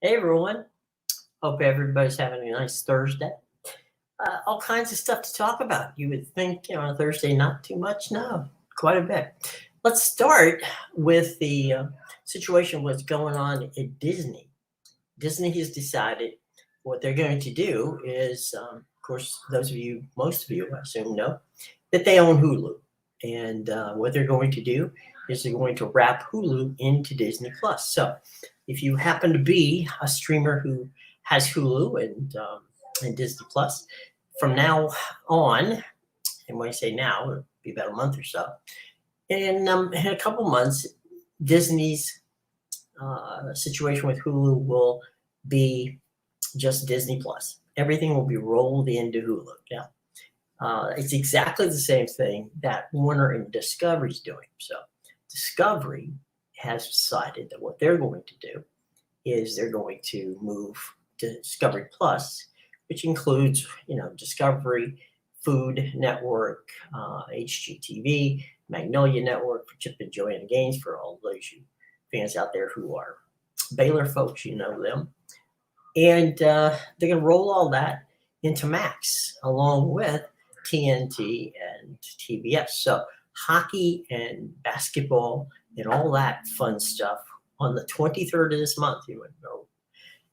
Hey everyone, hope everybody's having a nice Thursday. All kinds of stuff to talk about. You would think, on a Thursday, not too much. No, quite a bit. Let's start with the situation what's going on at Disney. Disney has decided what they're going to do is, of course, most of you, I assume, know that they own Hulu. And what they're going to do is they're going to wrap Hulu into Disney Plus. So if you happen to be a streamer who has Hulu and Disney Plus, from now on, and when I say now, it'll be about a month or so, in a couple months, Disney's situation with Hulu will be just Disney Plus. Everything will be rolled into Hulu. Now, it's exactly the same thing that Warner and Discovery's doing. So Discovery has decided that what they're going to do is they're going to move to Discovery Plus, which includes, Discovery, Food Network, HGTV, Magnolia Network for Chip and Joanna Gaines, for all those you fans out there who are Baylor folks, you know them. And they're going to roll all that into Max along with TNT and TBS. So hockey and basketball and all that fun stuff on the 23rd of this month. You would know,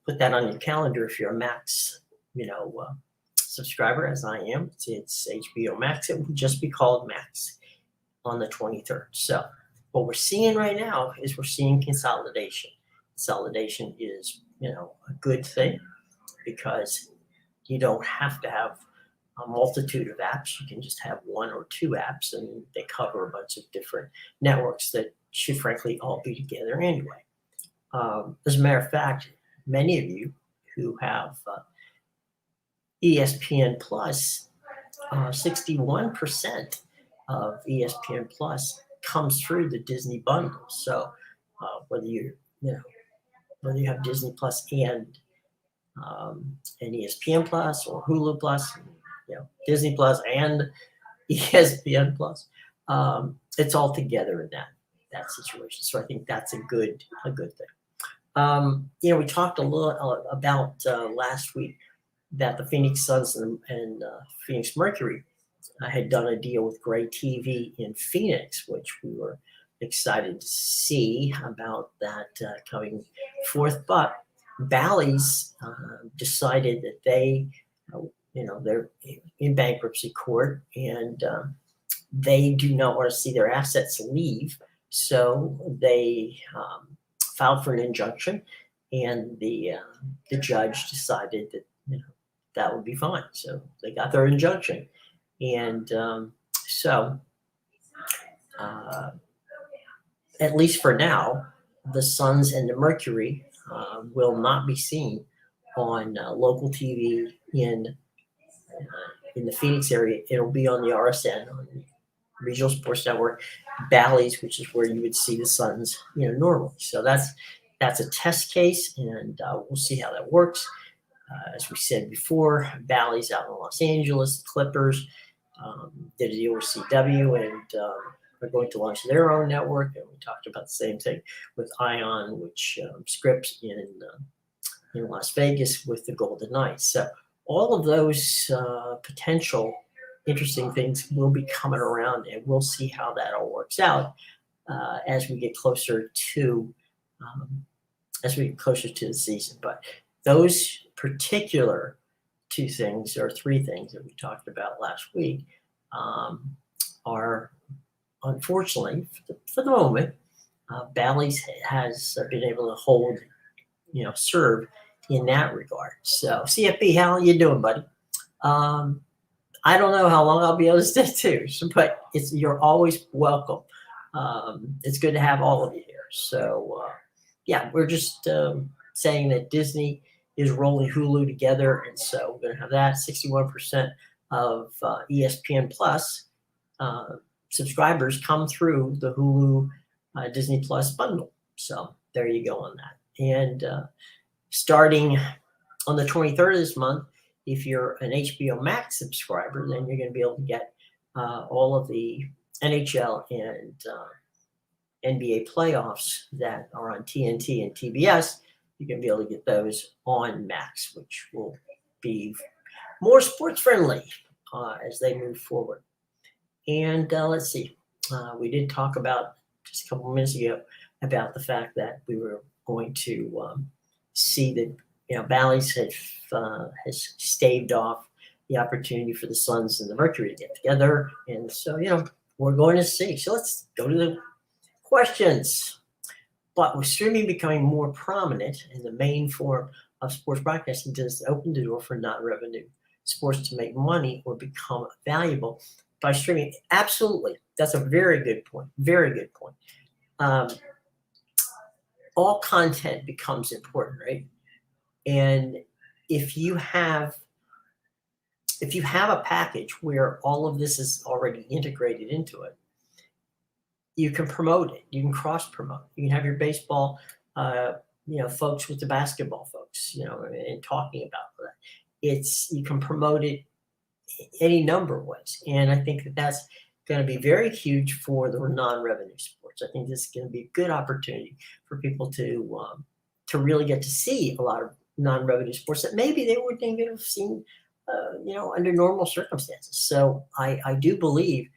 put that on your calendar if you're a Max, subscriber, as I am. It's HBO Max. It will just be called Max on the 23rd. So what we're seeing right now is we're seeing consolidation. Consolidation is, a good thing because you don't have to have a multitude of apps. You can just have one or two apps, and they cover a bunch of different networks that should frankly all be together anyway. As a matter of fact, many of you who have ESPN Plus, 61% of ESPN Plus comes through the Disney bundle. So whether you have Disney Plus and ESPN Plus or Hulu Plus, Disney Plus and ESPN Plus, it's all together in that situation. So I think that's a good thing. We talked a little about last week that the Phoenix Suns and Phoenix Mercury had done a deal with Gray TV in Phoenix, which we were excited to see about that coming forth. But Bally's decided that they're in bankruptcy court, and they do not want to see their assets leave. So they filed for an injunction, and the judge decided that that would be fine. So they got their injunction, and so at least for now, the Suns and the Mercury will not be seen on local TV in the Phoenix area. It'll be on the RSN, on the Regional Sports Network, Bally's, which is where you would see the Suns, normally. So that's a test case, and we'll see how that works. As we said before, Bally's out in Los Angeles. The Clippers did a deal with CW, and they're going to launch their own network. And we talked about the same thing with Ion, which scripts in Las Vegas with the Golden Knights. So all of those potential interesting things will be coming around, and we'll see how that all works out as we get closer to the season. But those particular two things or three things that we talked about last week are, unfortunately, for the moment, Bally's has been able to hold, serve in that regard. So CFB, how are you doing, buddy? I don't know how long I'll be able to stay too, but you're always welcome. It's good to have all of you here. So we're just saying that Disney is rolling Hulu together, and so we're going to have that. 61% of ESPN Plus subscribers come through the Hulu Disney Plus bundle. So there you go on that. And starting on the 23rd of this month, if you're an HBO Max subscriber, then you're going to be able to get all of the NHL and NBA playoffs that are on TNT and TBS you're going to be able to get those on Max, which will be more sports friendly as they move forward. And let's see, we did talk about just a couple of minutes ago about the fact that we were going to see that Bally's has staved off the opportunity for the Suns and the Mercury to get together, and so we're going to see. So let's go to the questions. But with streaming becoming more prominent in the main form of sports broadcasting, does it open the door for non-revenue sports to make money or become valuable by streaming? Absolutely. That's a very good point. Very good point. All content becomes important, right? And if you have a package where all of this is already integrated into it, you can promote it. You can cross promote. You can have your baseball, folks with the basketball folks, and talking about that. You can promote it any number of ways, and I think that that's going to be very huge for the non-revenue sports. I think this is going to be a good opportunity for people to really get to see a lot of non-revenue sports that maybe they wouldn't even have seen, under normal circumstances. So I do believe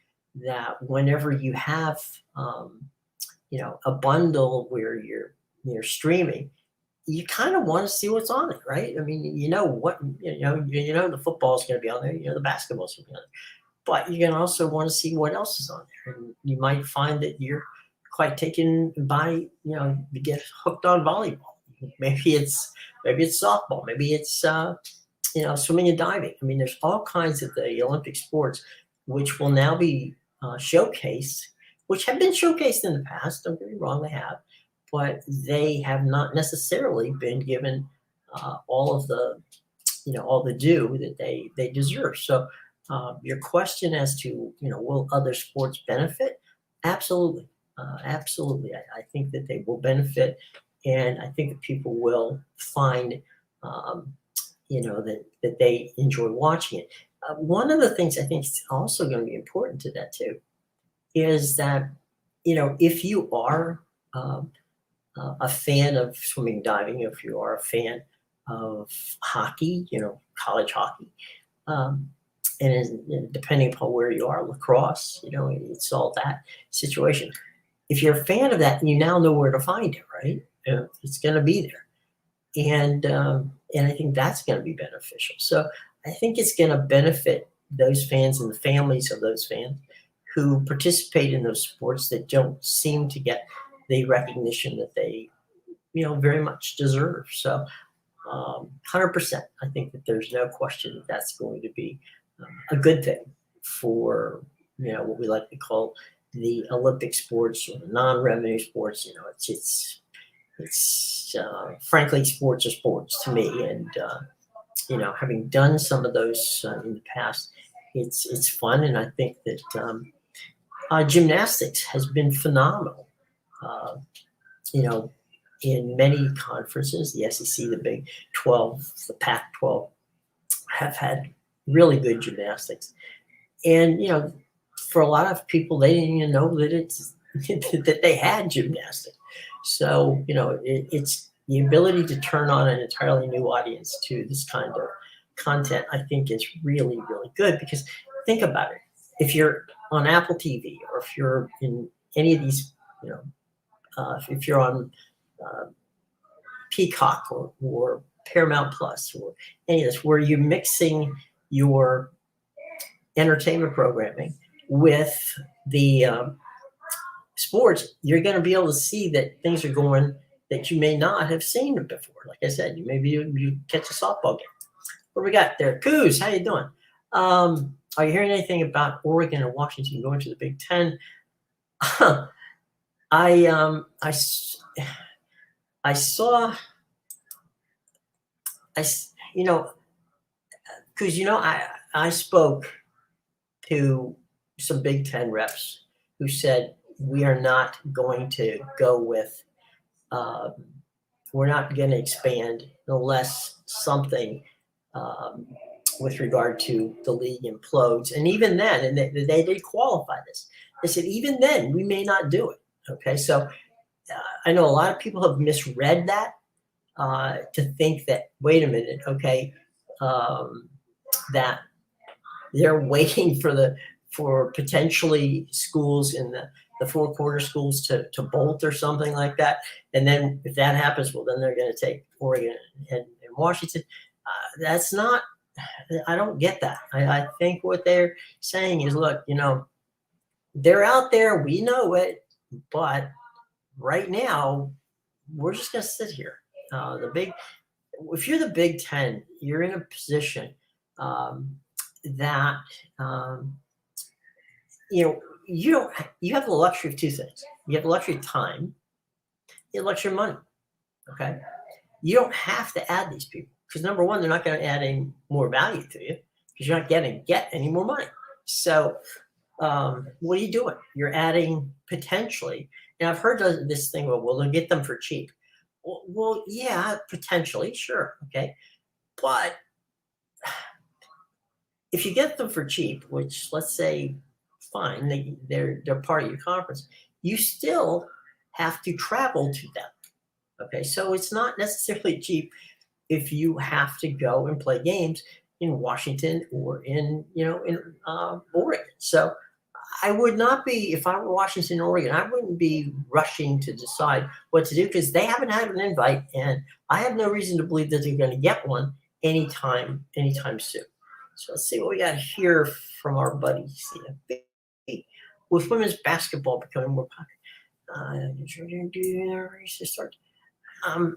that whenever you have, a bundle where you're streaming, you kind of want to see what's on it, right? I mean, the football is going to be on there, the basketball is going to be on there, but you're going to also want to see what else is on there. And you might find that you're quite taken by, you get hooked on volleyball. Maybe it's softball. Maybe it's, swimming and diving. I mean, there's all kinds of the Olympic sports which will now be showcased, which have been showcased in the past. Don't get me wrong, they have, but they have not necessarily been given all of the, all the due that they deserve. So your question as to, will other sports benefit? Absolutely. Absolutely. I think that they will benefit, and I think that people will find, that they enjoy watching it. One of the things I think is also going to be important to that too is that, if you are a fan of swimming, diving, if you are a fan of hockey, college hockey, and depending upon where you are, lacrosse, it's all that situation. If you're a fan of that, you now know where to find it, right? It's going to be there. And I think that's going to be beneficial. So I think it's going to benefit those fans and the families of those fans who participate in those sports that don't seem to get the recognition that they, very much deserve. So 100%, I think that there's no question that that's going to be a good thing for, what we like to call the Olympic sports or the non-revenue sports. It's frankly, sports are sports to me. And, having done some of those in the past, it's fun. And I think that gymnastics has been phenomenal. In many conferences, the SEC, the Big 12, the Pac-12 have had really good gymnastics. And, for a lot of people, they didn't even know that that they had gymnastics. So, it's the ability to turn on an entirely new audience to this kind of content, I think is really, really good, because think about it. If you're on Apple TV, or if you're in any of these, if you're on Peacock or Paramount Plus or any of this, where you're mixing your entertainment programming with the sports, you're going to be able to see that things are going that you may not have seen before. Like I said, maybe you catch a softball game. What we got there? Coos, how you doing? Are you hearing anything about Oregon and Washington going to the Big Ten? I saw, because I spoke to some Big Ten reps who said we are not going to go with, we're not going to expand unless something with regard to the league implodes. And even then, and they did qualify this. They said even then we may not do it. Okay, so I know a lot of people have misread that. to think that, wait a minute, okay, that they're waiting for potentially schools in the four quarter schools to bolt or something like that. And then if that happens, well, then they're going to take Oregon and Washington. That's not, I don't get that. I think what they're saying is, look, they're out there, we know it, but right now we're just going to sit here. If you're the Big Ten, you're in a position that you have the luxury of two things. You have the luxury of time, you have the luxury of money. Okay, you don't have to add these people because, number one, they're not going to add any more value to you because you're not going to get any more money. So what are you doing? You're adding potentially, and I've heard this thing, well, they'll get them for cheap. Well, yeah, potentially, sure, okay, but if you get them for cheap, which let's say, fine, they're part of your conference, you still have to travel to them. Okay, so it's not necessarily cheap if you have to go and play games in Washington or in Oregon. So I would not be, if I were Washington, Oregon, I wouldn't be rushing to decide what to do because they haven't had an invite, and I have no reason to believe that they're going to get one anytime soon. So let's see what we got here from our buddies. With women's basketball becoming more popular,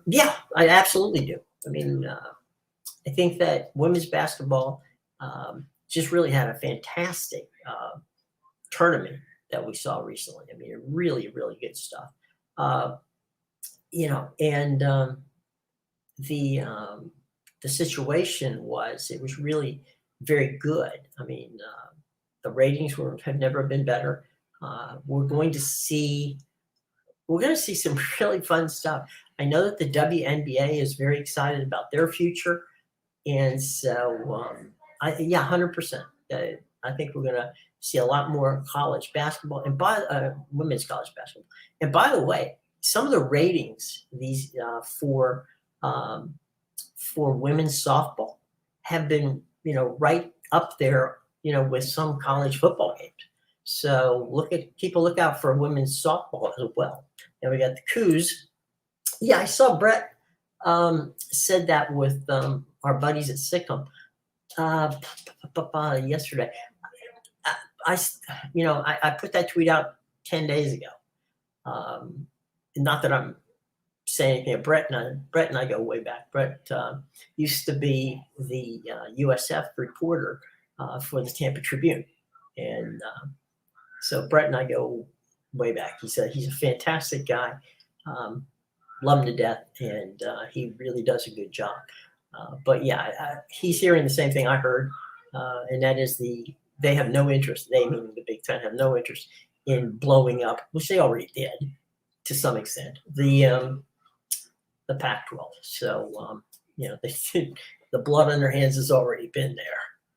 yeah, I absolutely do. I mean, I think that women's basketball just really had a fantastic tournament that we saw recently. I mean, really, really good stuff. And the situation was, it was really very good. I mean, the ratings have never been better. We're going to see some really fun stuff. I know that the WNBA is very excited about their future, and so 100%. I think we're going to see a lot more college basketball and women's college basketball. And by the way, some of the ratings for women's softball have been right up there with some college football games. So keep a lookout for women's softball as well. And we got the Cougs. Yeah, I saw Brett said that with our buddies at Sikkim yesterday. I put that tweet out 10 days ago. Not that I'm saying anything. Brett and I go way back. Brett used to be the USF reporter for the Tampa Tribune, and so Brett and I go way back. He said he's a fantastic guy, love him to death, and he really does a good job. But yeah, he's hearing the same thing I heard, and that is they have no interest. They, meaning the Big Ten, have no interest in blowing up, which they already did to some extent, the Pac-12. So the blood on their hands has already been there.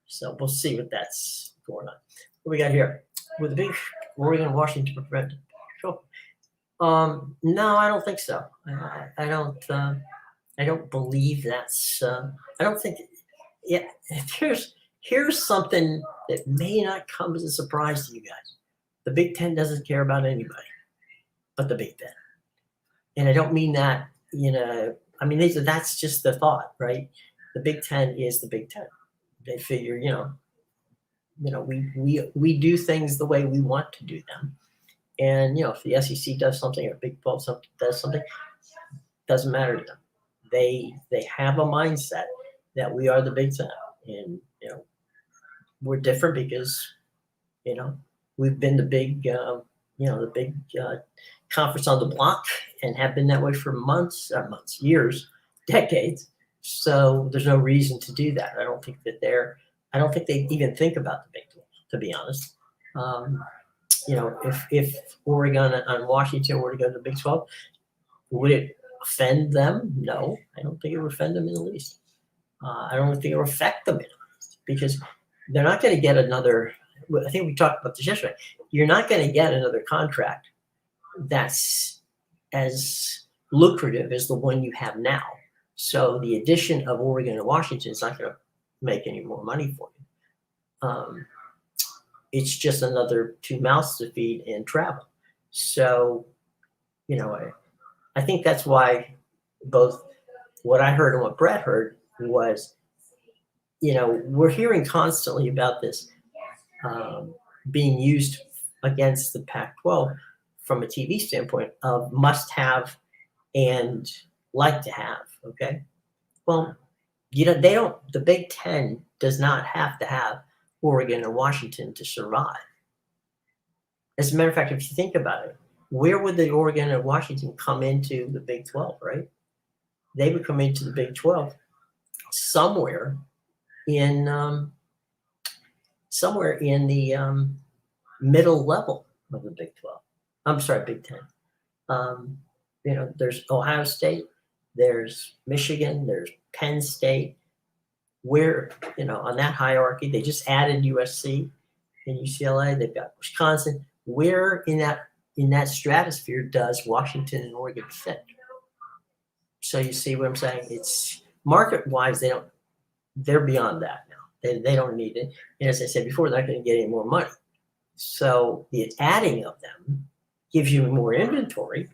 So we'll see what that's going on. What we got here with the big Oregon, Washington prevent. No, I don't think so. I don't believe that's. I don't think. Yeah, here's something that may not come as a surprise to you guys. The Big Ten doesn't care about anybody but the Big Ten, and I don't mean that. I mean that's just the thought, right? The Big Ten is the Big Ten. They figure, we do things the way we want to do them. And, if the SEC does something or Big 12 does something, doesn't matter to them. They have a mindset that we are the Big Ten. And, we're different because, we've been the big conference on the block and have been that way for years, decades. So there's no reason to do that. I don't think they even think about the Big 12, to be honest. If Oregon and Washington were to go to the Big 12, would it offend them? No, I don't think it would offend them in the least. I don't think it would affect them in the least because they're not going to get another. I think we talked about this yesterday. You're not going to get another contract that's as lucrative as the one you have now. So the addition of Oregon and Washington is not going to make any more money for you. It's just another two mouths to feed and travel. So, I think that's why both what I heard and what Brett heard was, we're hearing constantly about this being used against the Pac-12 from a TV standpoint of must have and like to have. Okay. Well, the Big Ten does not have to have Oregon or Washington to survive. As a matter of fact, if you think about it, where would the Oregon and Washington come into the Big 12, right? They would come into the Big 12 somewhere in the middle level of the Big 12. I'm sorry, Big 10. There's Ohio State, there's Michigan, there's Penn State. Where, on that hierarchy, they just added USC and UCLA. They've got Wisconsin. Where in that stratosphere does Washington and Oregon fit? So you see what I'm saying? It's market-wise, they're beyond that now. They don't need it. And as I said before, they're not going to get any more money. So the adding of them gives you more inventory,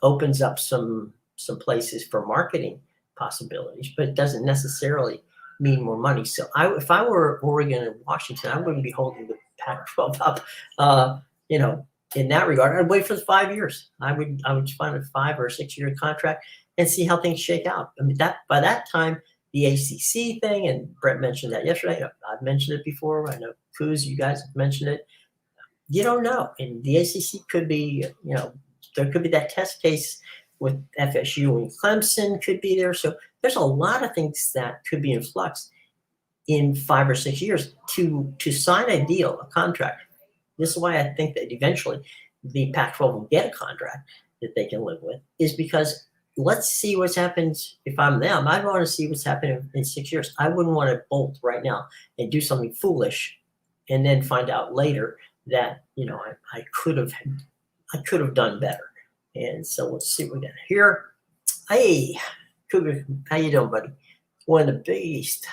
opens up some places for marketing possibilities, but it doesn't necessarily mean more money. So if I were Oregon and Washington, I wouldn't be holding the Pac-12 up. In that regard, I'd wait for the 5 years. I would find a 5 or 6 year contract and see how things shake out. I mean, by that time, the ACC thing, and Brett mentioned that yesterday. I've mentioned it before. I know Kuz, you guys have mentioned it. You don't know, and the ACC could be, there could be that test case with FSU and Clemson could be there. So there's a lot of things that could be in flux in 5 or 6 years to sign a deal, a contract. This is why I think that eventually the Pac-12 will get a contract that they can live with, is because let's see what's happened. If I'm them, I'd want to see what's happening in 6 years. I wouldn't want to bolt right now and do something foolish and then find out later that, I could have done better. And so let's see what we got here. Hey, Cougar, how you doing, buddy? One of the biggest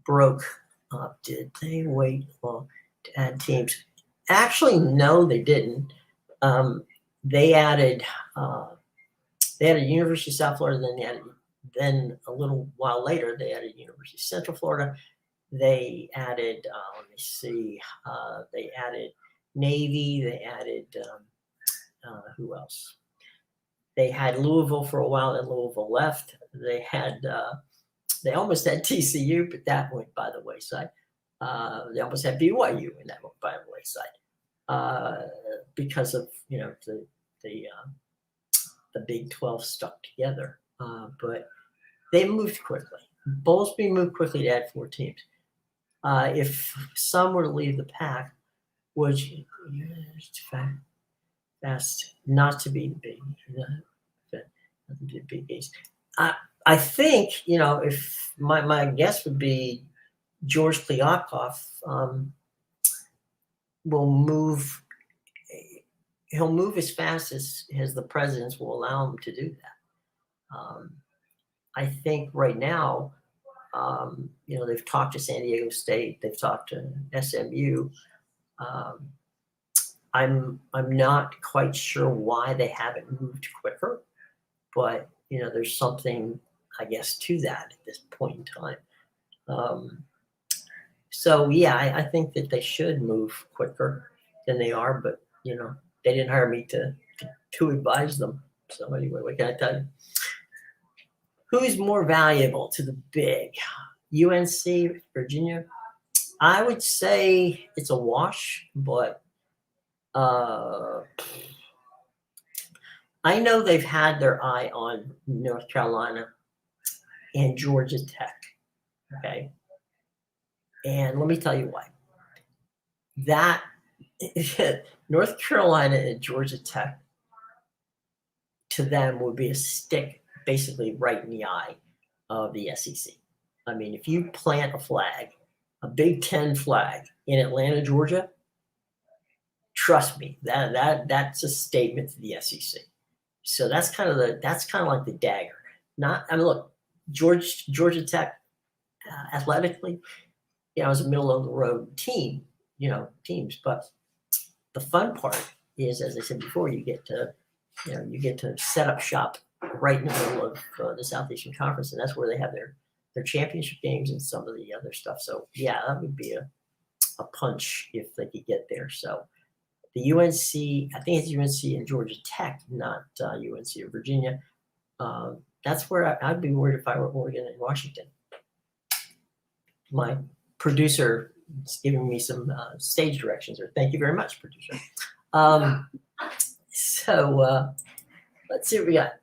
broke up. Did they wait long to add teams? Actually, no, they didn't. They added University of South Florida, then a little while later, they added University of Central Florida. They added, they added Navy. They added, who else? They had Louisville for a while, and Louisville left. They almost had TCU, but that went by the wayside. They almost had BYU, and that went by the wayside because of the Big 12 stuck together. But they moved quickly. Bowlesby moved quickly to add 4 teams. If some were to leave the pack, which fast not to be the big East. I think, if my guess would be George Kliavkoff will move. He'll move as fast as the presidents will allow him to do that. I think right now, they've talked to San Diego State, they've talked to SMU. I'm not quite sure why they haven't moved quicker, but there's something, I guess, to that at this point in time. So yeah, I think that they should move quicker than they are, but they didn't hire me to advise them. So anyway, what can I tell you? Who's more valuable to the big? UNC, Virginia? I would say it's a wash, but I know they've had their eye on North Carolina and Georgia Tech. Okay. And let me tell you why. That North Carolina and Georgia Tech, to them, would be a stick basically right in the eye of the SEC. I mean, if you plant a flag, a Big Ten flag in Atlanta, Georgia, trust me, that's a statement to the SEC. So that's kind of like the dagger. Not, I mean, look, Georgia Tech, athletically, it was a middle of the road team, teams. But the fun part is, as I said before, you get to set up shop right in the middle of the Southeastern Conference, and that's where they have their championship games and some of the other stuff. So yeah, that would be a punch if they could get there. So the UNC, I think it's UNC and Georgia Tech, not UNC or Virginia. That's where I'd be worried if I were Oregon and Washington. My producer is giving me some stage directions, or thank you very much, producer. So let's see what we got.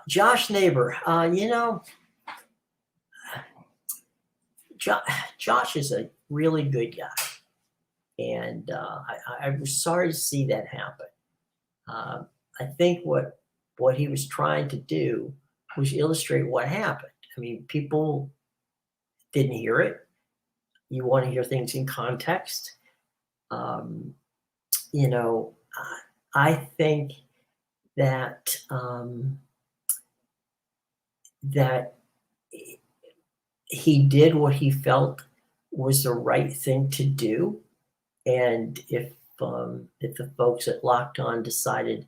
Josh Neighbor. Josh is a really good guy. And I was sorry to see that happen. I think what he was trying to do was illustrate what happened. I mean, people didn't hear it. You want to hear things in context. I think that that he did what he felt was the right thing to do. And if the folks at Locked On decided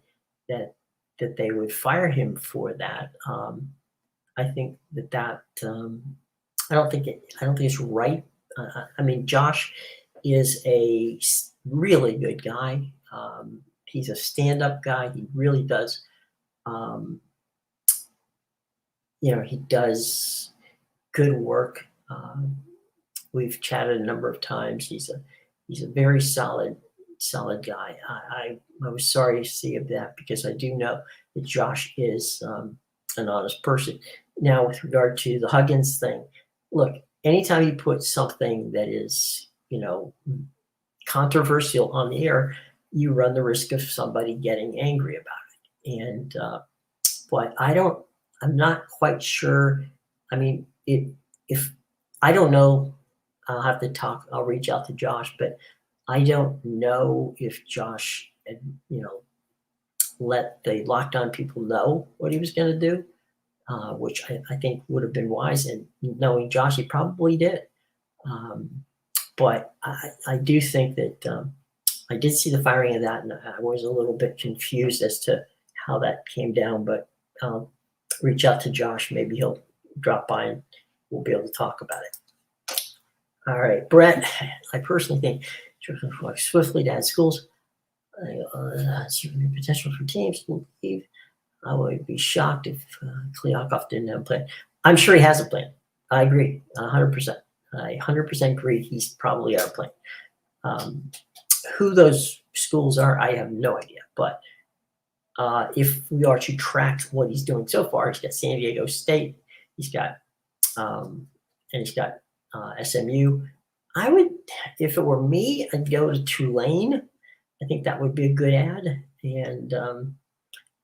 that they would fire him for that, I think that I don't think it's right. I mean, Josh is a really good guy. He's a stand-up guy. He really does. He does good work. We've chatted a number of times. He's a very solid guy. I was sorry to see that, because I do know that Josh is an honest person. Now, with regard to the Huggins thing, look, anytime you put something that is, controversial on the air, you run the risk of somebody getting angry about it. And but I'm not quite sure. I mean, if I don't know, I'll reach out to Josh, but I don't know if Josh had, let the Locked On people know what he was going to do, which I think would have been wise. And knowing Josh, he probably did. But I do think that I did see the firing of that, and I was a little bit confused as to how that came down. But I'll reach out to Josh. Maybe he'll drop by and we'll be able to talk about it. All right, Brett, I personally think swiftly to add schools, potential for teams to leave. I would be shocked if Kliavkoff didn't have a plan. I'm sure he has a plan. I agree, 100%. I 100% agree he's probably got a plan. Who those schools are, I have no idea. But if we are to track what he's doing so far, he's got San Diego State, he's got, and he's got SMU. I would, if it were me, I'd go to Tulane. I think that would be a good ad. And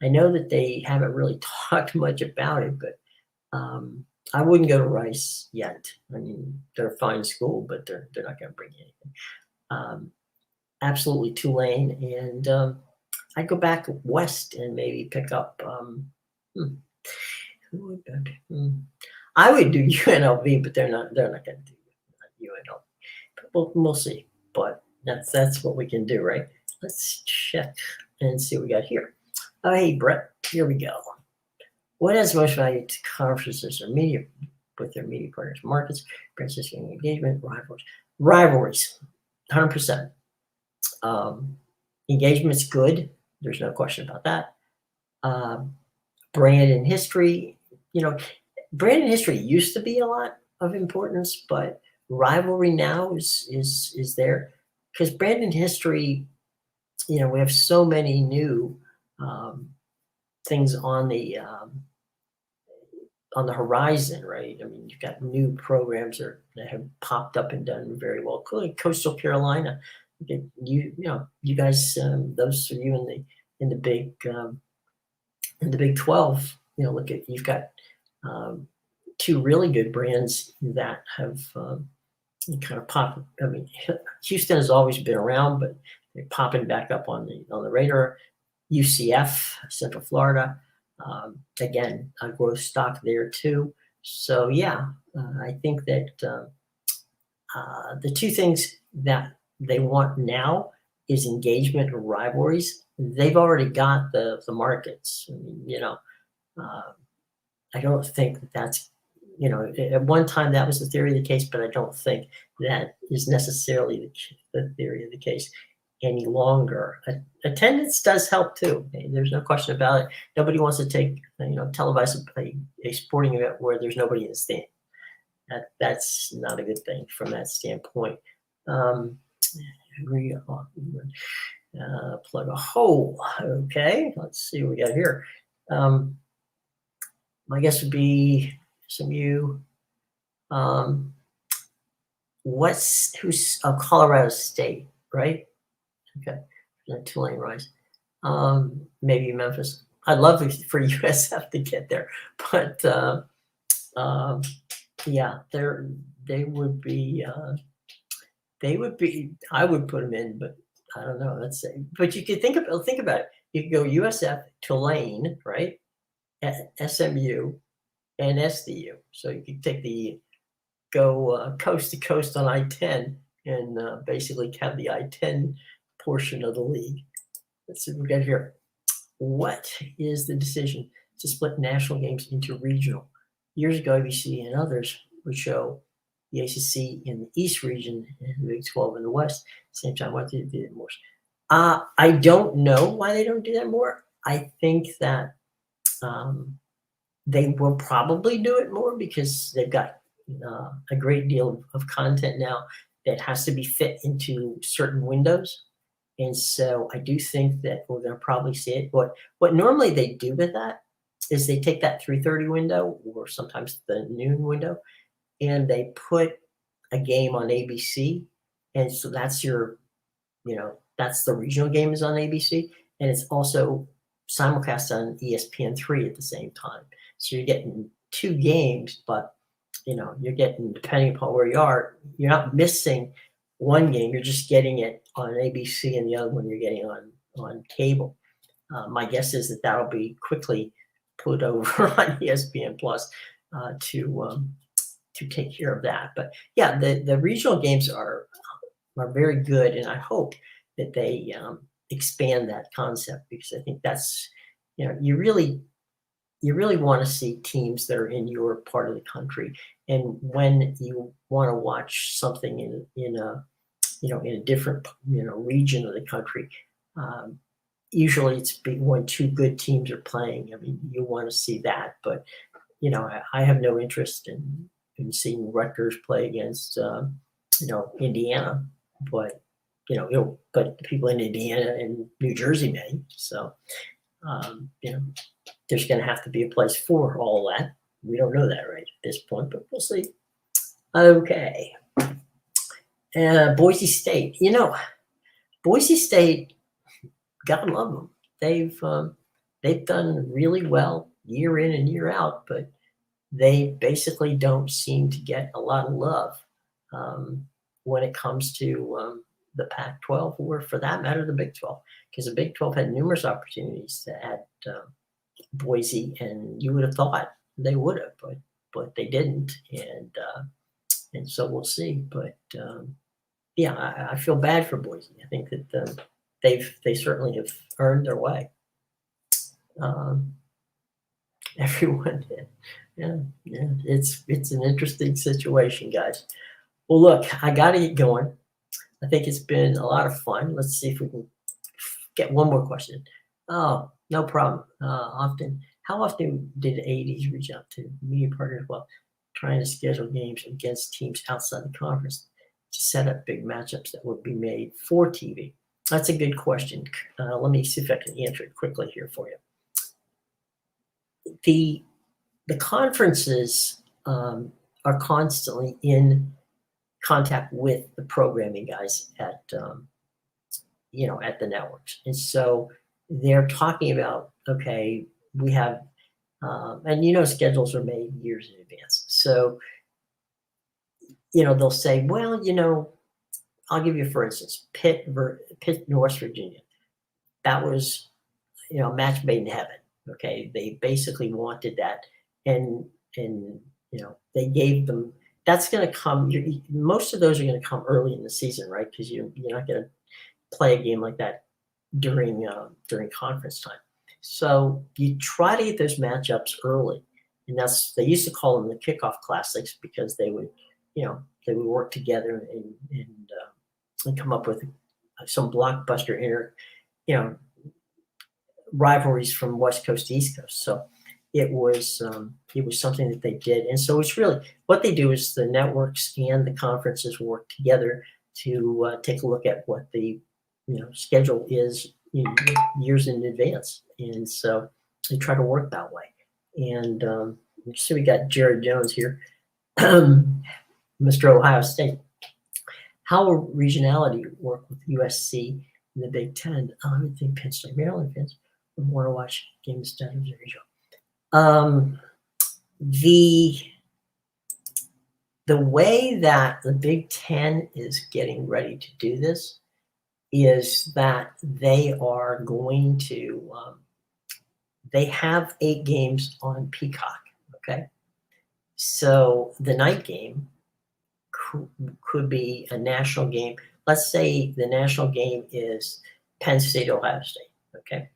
I know that they haven't really talked much about it, but I wouldn't go to Rice yet. I mean, they're a fine school, but they're not going to bring you anything. Absolutely Tulane. And I'd go back west and maybe pick up, who would that be? I would do UNLV, but they're not going to do UNLV. But we'll see. But that's what we can do, right? Let's check and see what we got here. Oh, hey, Brett, here we go. What has most value to conferences or media with their media partners, markets, branches, engagement, rivalries, 100%. Engagement's good. There's no question about that. Brand and history, brand and history used to be a lot of importance, but rivalry now is there, because brand and history, we have so many new things on the horizon, right? I mean, you've got new programs that have popped up and done very well. Coastal Carolina, you guys, those of you in the Big 12, look at, you've got two really good brands that have kind of popped. I mean, Houston has always been around, but they're popping back up on the radar. UCF, Central Florida. Again, a growth stock there too. So yeah, I think that the two things that they want now is engagement or rivalries. They've already got the markets. I mean, uh, I don't think that that's, at one time that was the theory of the case, but I don't think that is necessarily the theory of the case any longer. Attendance does help too. There's no question about it. Nobody wants to televise a sporting event where there's nobody in the stand. That's not a good thing from that standpoint. Plug a hole. Okay, let's see what we got here. My guess would be some of you. Who's Colorado State, right? Okay, Tulane Rise. Maybe Memphis. I'd love for USF to get there, but yeah, they would be. I would put them in, but I don't know. Let's say, but you could think about it. You could go USF, Tulane, right? SMU, and SDU. So you could go coast to coast on I-10 and basically have the I-10 portion of the league. Let's see what we got here. What is the decision to split national games into regional? Years ago, ABC and others would show the ACC in the East region and the Big 12 in the West. Same time, why did they do that more? I don't know why they don't do that more. I think that they will probably do it more because they've got a great deal of content now that has to be fit into certain windows. And so I do think that we're going to probably see it. What normally they do with that is they take that 3:30 window or sometimes the noon window, and they put a game on ABC. And so that's that's the regional game is on ABC. And it's also simulcast on ESPN3 at the same time. So you're getting two games, but you're getting, depending upon where you are, you're not missing one game. You're just getting it on ABC, and the other one you're getting on cable. My guess is that that'll be quickly put over on ESPN Plus to take care of that. But yeah, the regional games are very good, and I hope that they expand that concept, because I think that's you really want to see teams that are in your part of the country, and when you want to watch something in a different region of the country, usually it's when two good teams are playing. I mean, you want to see that, but I have no interest in seeing Rutgers play against Indiana, but but the people in Indiana and New Jersey may. So there's going to have to be a place for all that. We don't know that right at this point, but we'll see. Okay. Boise State. Boise State, God love them. They've done really well year in and year out, but they basically don't seem to get a lot of love when it comes to the Pac-12, or for that matter, the Big 12, because the Big 12 had numerous opportunities to add Boise, and you would have thought they would have, but they didn't, and so we'll see. But yeah, I feel bad for Boise. I think that they certainly have earned their way. Everyone did. Yeah, it's an interesting situation, guys. Well, look, I got to get going. I think it's been a lot of fun. Let's see if we can get one more question. Oh, no problem. How often did ADs reach out to media partners while trying to schedule games against teams outside the conference to set up big matchups that would be made for TV? That's a good question. Let me see if I can answer it quickly here for you. The conferences are constantly in contact with the programming guys at at the networks, and so they're talking about, okay, we have and schedules are made years in advance, so they'll say, well, I'll give you, for instance, Pitt, North Virginia. That was match made in heaven. Okay, they basically wanted that, and they gave them. That's going to come. Most of those are going to come early in the season, right? Because you're not going to play a game like that during conference time. So you try to get those matchups early, and they used to call them the kickoff classics because they would work together and come up with some blockbuster rivalries from West Coast to East Coast. So it was something that they did, and so it's really what they do is the networks and the conferences work together to take a look at what the schedule is years in advance, and so they try to work that way. And you see, we got Jared Jones here, Mr. Ohio State. How will regionality work with USC in the Big Ten? I think Penn State, Maryland fans would want to watch games done in the region. The way that the Big Ten is getting ready to do this is that they are going to they have 8 games on Peacock. Okay, so the night game could be a national game. Let's say the national game is Penn State, Ohio State. Okay,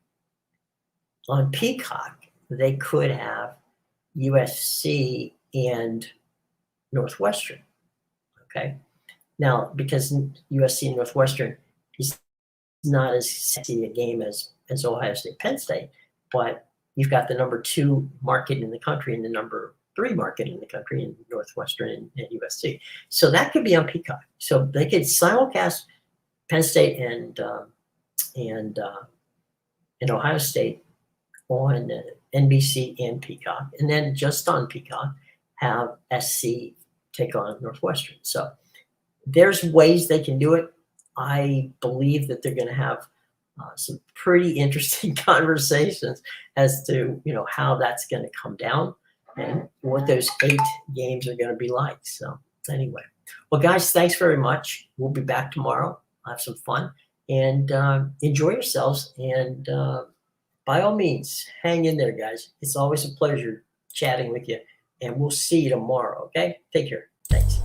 on Peacock they could have USC and Northwestern. Okay, now because USC and Northwestern is not as sexy a game as Ohio State, Penn State, but you've got the number 2 market in the country and the number 3 market in the country in Northwestern and USC. So that could be on Peacock. So they could simulcast Penn State and Ohio State on NBC and Peacock, and then just on Peacock have SC take on Northwestern. So there's ways they can do it. I believe that they're going to have some pretty interesting conversations as to how that's going to come down and what those 8 games are going to be like. So anyway, well, guys, thanks very much. We'll be back tomorrow. Have some fun and enjoy yourselves. And by all means, hang in there, guys. It's always a pleasure chatting with you. And we'll see you tomorrow. Okay, take care. Thanks.